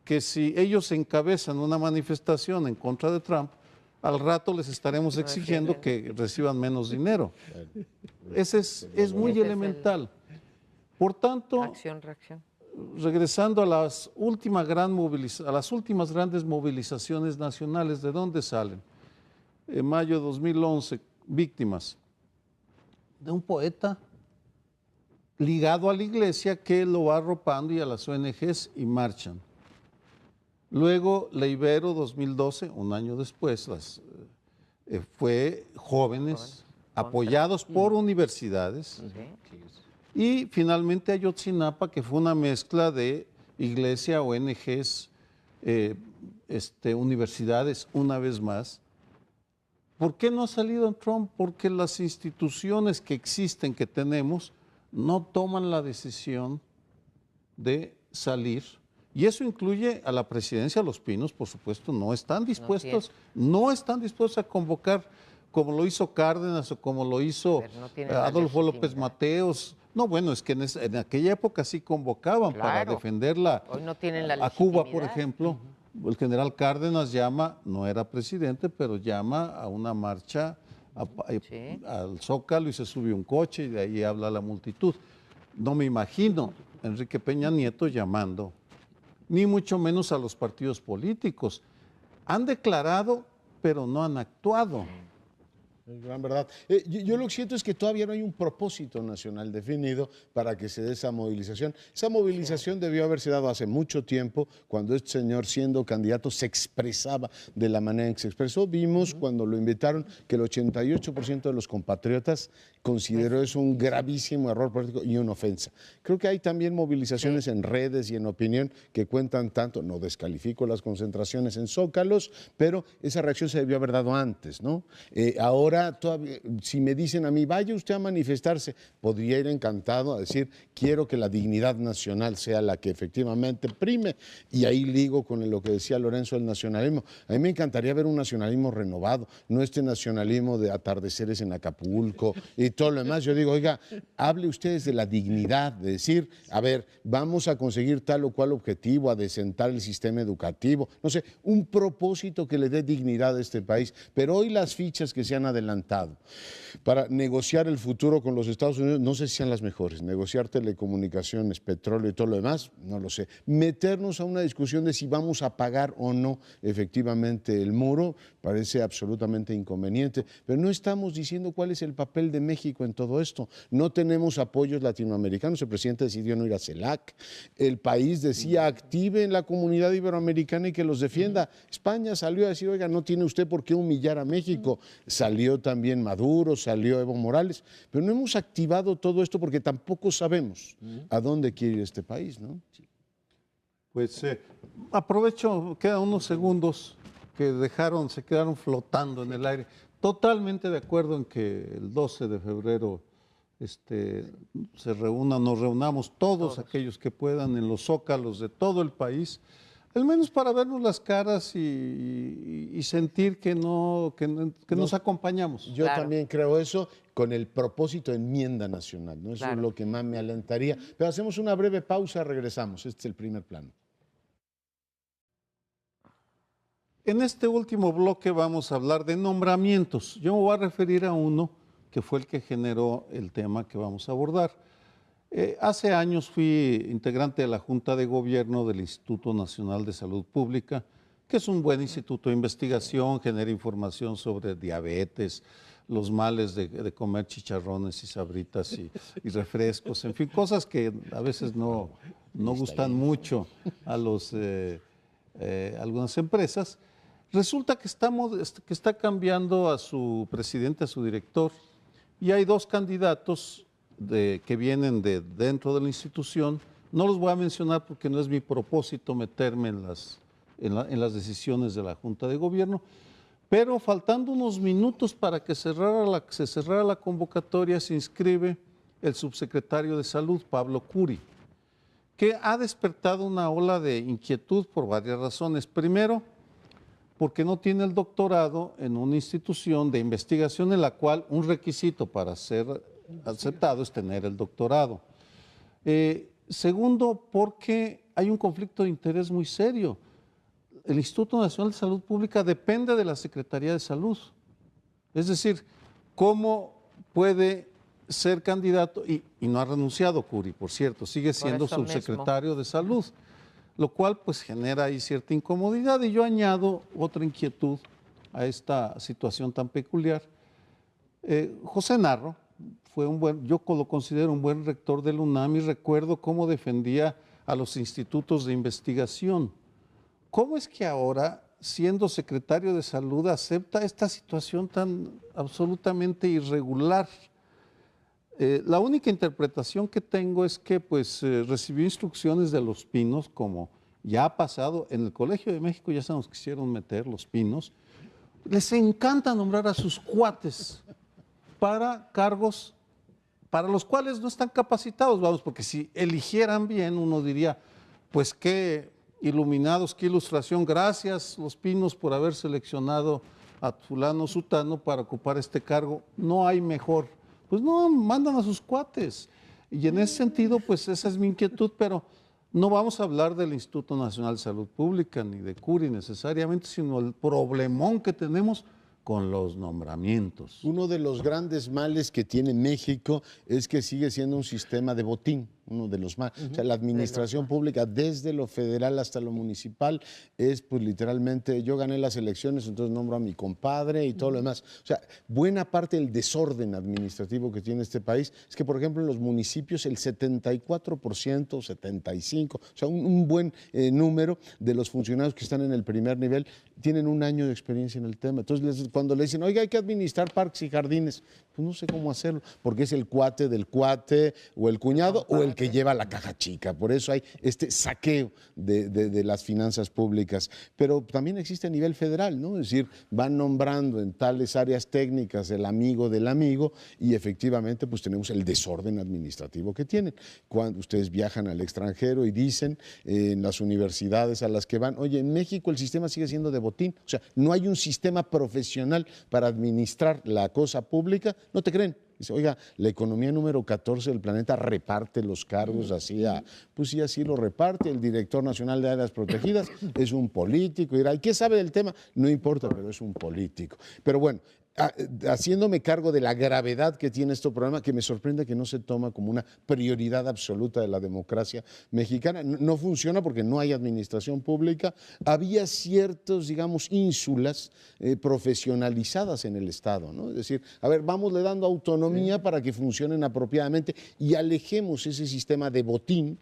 que si ellos encabezan una manifestación en contra de Trump, al rato les estaremos exigiendo que reciban menos dinero. Ese es muy elemental. Por tanto, Acción, reacción. regresando a las últimas grandes movilizaciones nacionales, ¿de dónde salen? En mayo de 2011, víctimas de un poeta ligado a la iglesia que lo va arropando y a las ONGs y marchan. Luego, la Ibero 2012, un año después, fue jóvenes apoyados por universidades. Y finalmente Ayotzinapa, que fue una mezcla de iglesia, ONGs, universidades, una vez más. ¿Por qué no ha salido Trump? Porque las instituciones que existen, que tenemos, no toman la decisión de salir. Y eso incluye a la presidencia, a los Pinos, por supuesto, no están dispuestos a convocar como lo hizo Cárdenas o como lo hizo Adolfo López Mateos. No, bueno, es que en aquella época sí convocaban para defenderla. Hoy no tienen la a Cuba, por legitimidad. ejemplo. El general Cárdenas llama, no era presidente, pero llama a una marcha al Zócalo y se sube un coche y de ahí habla la multitud. No me imagino a Enrique Peña Nieto llamando, ni mucho menos a los partidos políticos. Han declarado, pero no han actuado. Es gran verdad. Yo lo que siento es que todavía no hay un propósito nacional definido para que se dé esa movilización. Esa movilización debió haberse dado hace mucho tiempo, cuando este señor, siendo candidato, se expresaba de la manera en que se expresó. Vimos cuando lo invitaron que el 88% de los compatriotas consideró eso un gravísimo error político y una ofensa. Creo que hay también movilizaciones en redes y en opinión que cuentan tanto. No descalifico las concentraciones en zócalos, pero esa reacción se debió haber dado antes, ¿no? Ahora, todavía, si me dicen a mí, vaya usted a manifestarse, podría ir encantado a decir, quiero que la dignidad nacional sea la que efectivamente prime, y ahí ligo con lo que decía Lorenzo del nacionalismo. A mí me encantaría ver un nacionalismo renovado, no este nacionalismo de atardeceres en Acapulco y todo lo demás. Yo digo, oiga, hable ustedes de la dignidad, de decir, a ver, vamos a conseguir tal o cual objetivo, a desentar el sistema educativo, no sé, un propósito que le dé dignidad a este país. Pero hoy las fichas que se han adelantado para negociar el futuro con los Estados Unidos, no sé si sean las mejores. Negociar telecomunicaciones, petróleo y todo lo demás, no lo sé. Meternos a una discusión de si vamos a pagar o no efectivamente el muro, parece absolutamente inconveniente. Pero no estamos diciendo cuál es el papel de México México en todo esto. No tenemos apoyos latinoamericanos, el presidente decidió no ir a CELAC, el país decía active en la comunidad iberoamericana y que los defienda. España salió a decir, oiga, no tiene usted por qué humillar a México. Salió también Maduro, salió Evo Morales, pero no hemos activado todo esto porque tampoco sabemos a dónde quiere ir este país, ¿no? Pues aprovecho, quedan unos segundos que se quedaron flotando en el aire. Totalmente de acuerdo en que el 12 de febrero nos reunamos todos aquellos que puedan en los zócalos de todo el país, al menos para vernos las caras y sentir que nos acompañamos. Yo también creo eso, con el propósito de enmienda nacional, ¿no? Eso Claro. es lo que más me alentaría. Pero hacemos una breve pausa, regresamos. Este es el primer plano. En este último bloque vamos a hablar de nombramientos. Yo me voy a referir a uno que fue el que generó el tema que vamos a abordar. Hace años fui integrante de la Junta de Gobierno del Instituto Nacional de Salud Pública, que es un buen instituto de investigación, genera información sobre diabetes, los males de comer chicharrones y sabritas y refrescos, en fin, cosas que a veces no gustan mucho a algunas empresas. Resulta que está cambiando a su presidente, a su director, y hay dos candidatos que vienen de dentro de la institución. No los voy a mencionar porque no es mi propósito meterme en las decisiones de la Junta de Gobierno, pero faltando unos minutos para que se cerrara la convocatoria, se inscribe el subsecretario de Salud, Pablo Curi, que ha despertado una ola de inquietud por varias razones. Primero, porque no tiene el doctorado en una institución de investigación en la cual un requisito para ser aceptado es tener el doctorado. Segundo, porque hay un conflicto de interés muy serio. El Instituto Nacional de Salud Pública depende de la Secretaría de Salud. Es decir, ¿cómo puede ser candidato? Y no ha renunciado Curi, por cierto, sigue siendo subsecretario de Salud, lo cual pues genera ahí cierta incomodidad. Y yo añado otra inquietud a esta situación tan peculiar. José Narro yo lo considero un buen rector del UNAM y recuerdo cómo defendía a los institutos de investigación. ¿Cómo es que ahora, siendo secretario de Salud, acepta esta situación tan absolutamente irregular? La única interpretación que tengo es que pues recibió instrucciones de Los Pinos, como ya ha pasado en el Colegio de México, ya se nos quisieron meter Los Pinos. Les encanta nombrar a sus cuates para cargos para los cuales no están capacitados, vamos, porque si eligieran bien, uno diría, pues qué iluminados, qué ilustración, gracias Los Pinos por haber seleccionado a fulano sutano para ocupar este cargo, no hay mejor. Pues no, mandan a sus cuates. Y en ese sentido, pues esa es mi inquietud, pero no vamos a hablar del Instituto Nacional de Salud Pública ni de Curi necesariamente, sino el problemón que tenemos con los nombramientos. Uno de los grandes males que tiene México es que sigue siendo un sistema de botín, uno de los males. O sea, la administración pública, desde lo federal hasta lo municipal, es pues literalmente, yo gané las elecciones, entonces nombro a mi compadre y todo lo demás. O sea, buena parte del desorden administrativo que tiene este país es que, por ejemplo, en los municipios el 74%, 75%, o sea, un buen número de los funcionarios que están en el primer nivel tienen un año de experiencia en el tema. Entonces, cuando le dicen, oiga, hay que administrar parques y jardines, pues no sé cómo hacerlo, porque es el cuate del cuate, o el cuñado, o el que lleva la caja chica. Por eso hay este saqueo de las finanzas públicas. Pero también existe a nivel federal, ¿no? Es decir, van nombrando en tales áreas técnicas el amigo del amigo, y efectivamente pues tenemos el desorden administrativo que tienen. Cuando ustedes viajan al extranjero y dicen en las universidades a las que van, oye, en México el sistema sigue siendo de botín, o sea, no hay un sistema profesional para administrar la cosa pública, no te creen. Dice, oiga, la economía número 14 del planeta reparte los cargos así, pues sí, así lo reparte. El director nacional de áreas protegidas es un político. ¿Y qué sabe del tema? No importa, pero es un político. Pero bueno, haciéndome cargo de la gravedad que tiene este problema, que me sorprende que no se toma como una prioridad absoluta de la democracia mexicana. No funciona porque no hay administración pública. Había ciertos, digamos, ínsulas profesionalizadas en el Estado, ¿no? Es decir, a ver, vámosle dando autonomía para que funcionen apropiadamente y alejemos ese sistema de botín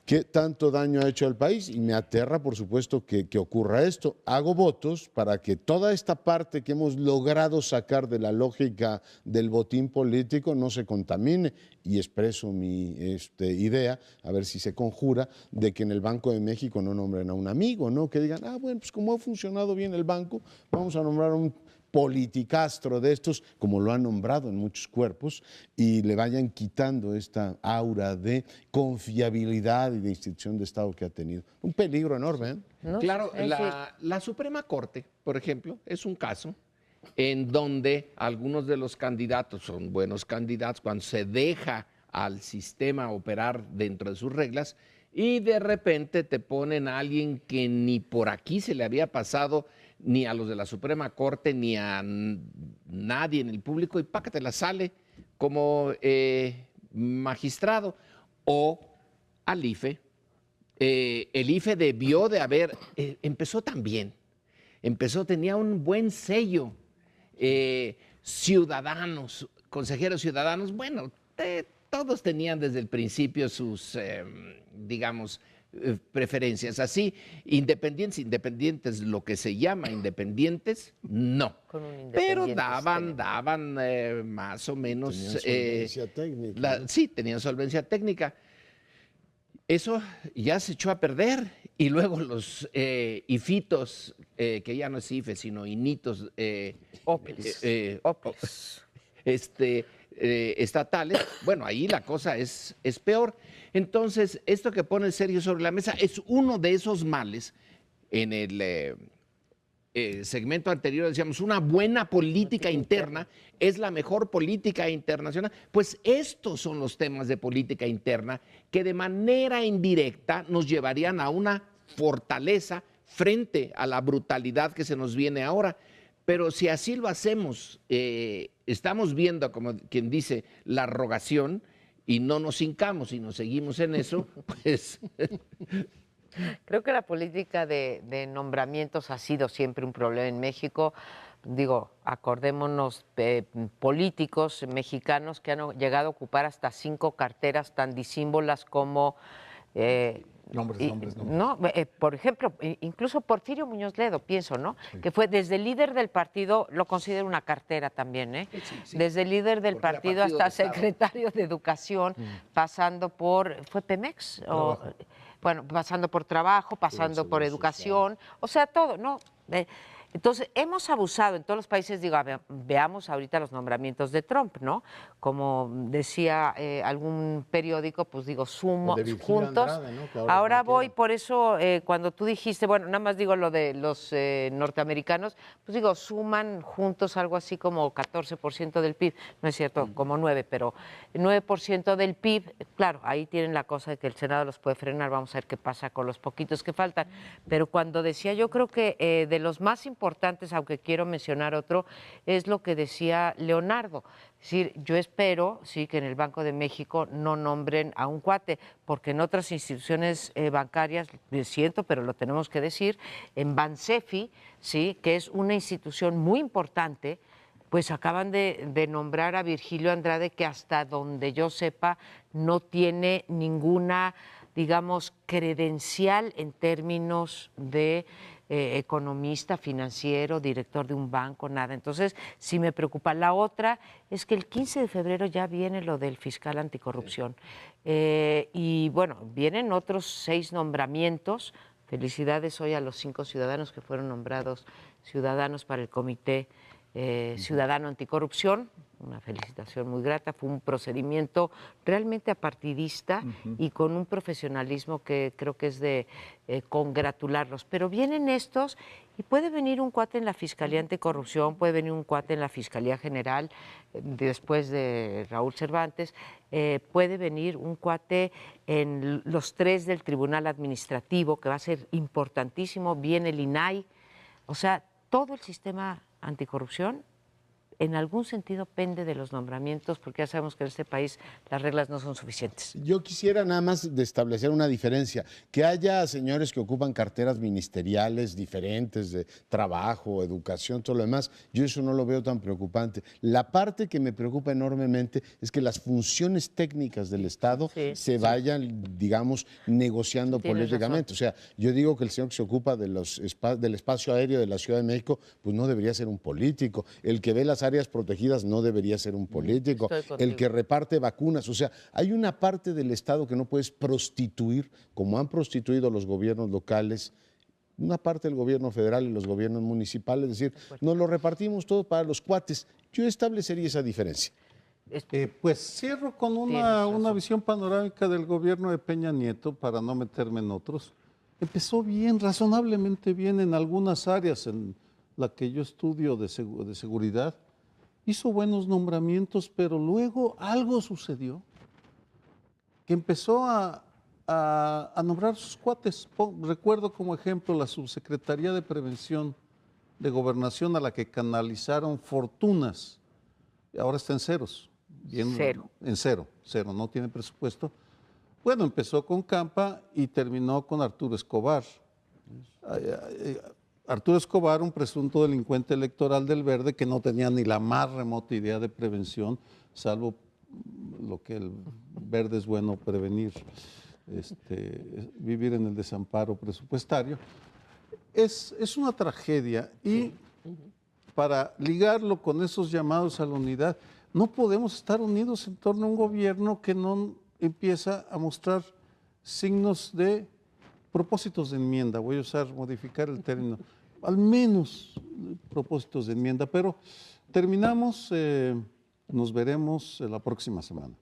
que tanto daño ha hecho al país, y me aterra, por supuesto, que ocurra esto. Hago votos para que toda esta parte que hemos logrado sacar de la lógica del botín político no se contamine, y expreso mi idea, a ver si se conjura, de que en el Banco de México no nombren a un amigo, ¿no? Que digan, bueno, pues como ha funcionado bien el banco, vamos a nombrar a un politicastro de estos, como lo han nombrado en muchos cuerpos, y le vayan quitando esta aura de confiabilidad y de institución de Estado que ha tenido. Un peligro enorme, ¿eh? ¿No? Claro, la Suprema Corte, por ejemplo, es un caso en donde algunos de los candidatos son buenos candidatos cuando se deja al sistema operar dentro de sus reglas, y de repente te ponen a alguien que ni por aquí se le había pasado ni a los de la Suprema Corte, ni a nadie en el público, y pácatela, sale como magistrado. O al IFE. El IFE debió de haber, empezó también, tenía un buen sello. Ciudadanos, consejeros ciudadanos, bueno, todos tenían desde el principio sus, digamos, preferencias. Así, independientes, lo que se llama independientes, no. Con un Pero independiente daban más o menos... Tenían solvencia técnica, ¿no? Sí, tenían solvencia técnica. Eso ya se echó a perder, y luego los IFITOS, que ya no es IFE, sino INITOS, OPLES. estatales, bueno, ahí la cosa es peor. Entonces, esto que pone Sergio sobre la mesa es uno de esos males. En el segmento anterior decíamos, una buena política interna es la mejor política internacional. Pues estos son los temas de política interna que de manera indirecta nos llevarían a una fortaleza frente a la brutalidad que se nos viene ahora. Pero si así lo hacemos, estamos viendo, como quien dice, la rogación, y no nos hincamos y nos seguimos en eso, pues... Creo que la política de nombramientos ha sido siempre un problema en México. Digo, acordémonos políticos mexicanos que han llegado a ocupar hasta 5 carteras tan disímbolas como... Nombres. No, por ejemplo, incluso Porfirio Muñoz Ledo, pienso, ¿no? Sí. Que fue desde el líder del partido, lo considero una cartera también, ¿eh? Sí. Desde el líder del partido hasta secretario de Educación, pasando por, ¿fue Pemex? Bueno, pasando por trabajo, pasando por educación, o sea, todo, ¿no? Entonces, hemos abusado en todos los países, digo, veamos ahorita los nombramientos de Trump, ¿no? Como decía algún periódico, pues digo, juntos. Andrade, ¿no? Ahora voy, por eso, cuando tú dijiste, bueno, nada más digo lo de los norteamericanos, pues digo, suman juntos algo así como 14% del PIB, no es cierto, como 9, pero 9% del PIB, claro, ahí tienen la cosa de que el Senado los puede frenar, vamos a ver qué pasa con los poquitos que faltan. Pero cuando decía, yo creo que de los más importantes, aunque quiero mencionar otro, es lo que decía Leonardo. Es decir, yo espero, sí, que en el Banco de México no nombren a un cuate, porque en otras instituciones bancarias, lo siento, pero lo tenemos que decir, en Bansefi, sí, que es una institución muy importante, pues acaban de nombrar a Virgilio Andrade, que hasta donde yo sepa no tiene ninguna, digamos, credencial en términos de economista, financiero, director de un banco, nada. Entonces, sí me preocupa. La otra es que el 15 de febrero ya viene lo del fiscal anticorrupción. Y bueno, vienen otros 6 nombramientos. Felicidades hoy a los 5 ciudadanos que fueron nombrados ciudadanos para el Comité Ciudadano Anticorrupción. Una felicitación muy grata, fue un procedimiento realmente apartidista y con un profesionalismo que creo que es de congratularlos. Pero vienen estos y puede venir un cuate en la Fiscalía Anticorrupción, puede venir un cuate en la Fiscalía General, después de Raúl Cervantes, puede venir un cuate en los 3 del Tribunal Administrativo, que va a ser importantísimo, viene el INAI, o sea, todo el sistema anticorrupción en algún sentido pende de los nombramientos, porque ya sabemos que en este país las reglas no son suficientes. Yo quisiera nada más de establecer una diferencia, que haya señores que ocupan carteras ministeriales diferentes de trabajo, educación, todo lo demás, yo eso no lo veo tan preocupante. La parte que me preocupa enormemente es que las funciones técnicas del Estado se vayan, digamos, negociando políticamente. O sea, yo digo que el señor que se ocupa de del espacio aéreo de la Ciudad de México, pues no debería ser un político. El que ve las áreas protegidas no debería ser un político. El que reparte vacunas. O sea, hay una parte del Estado que no puedes prostituir, como han prostituido los gobiernos locales, una parte del gobierno federal y los gobiernos municipales, es decir, nos lo repartimos todo para los cuates. Yo establecería esa diferencia. Pues cierro con una visión panorámica del gobierno de Peña Nieto, para no meterme en otros. Empezó bien, razonablemente bien en algunas áreas en la que yo estudio de seguridad. Hizo buenos nombramientos, pero luego algo sucedió que empezó a nombrar sus cuates. Recuerdo como ejemplo la Subsecretaría de Prevención de Gobernación, a la que canalizaron fortunas. Ahora está en ceros. En cero, no tiene presupuesto. Bueno, empezó con Campa y terminó con Arturo Escobar. Arturo Escobar, un presunto delincuente electoral del Verde que no tenía ni la más remota idea de prevención, salvo lo que el Verde es bueno prevenir, vivir en el desamparo presupuestario. Es una tragedia y para ligarlo con esos llamados a la unidad, no podemos estar unidos en torno a un gobierno que no empieza a mostrar signos de propósitos de enmienda. Voy a modificar el término, al menos propósitos de enmienda, pero terminamos, nos veremos la próxima semana.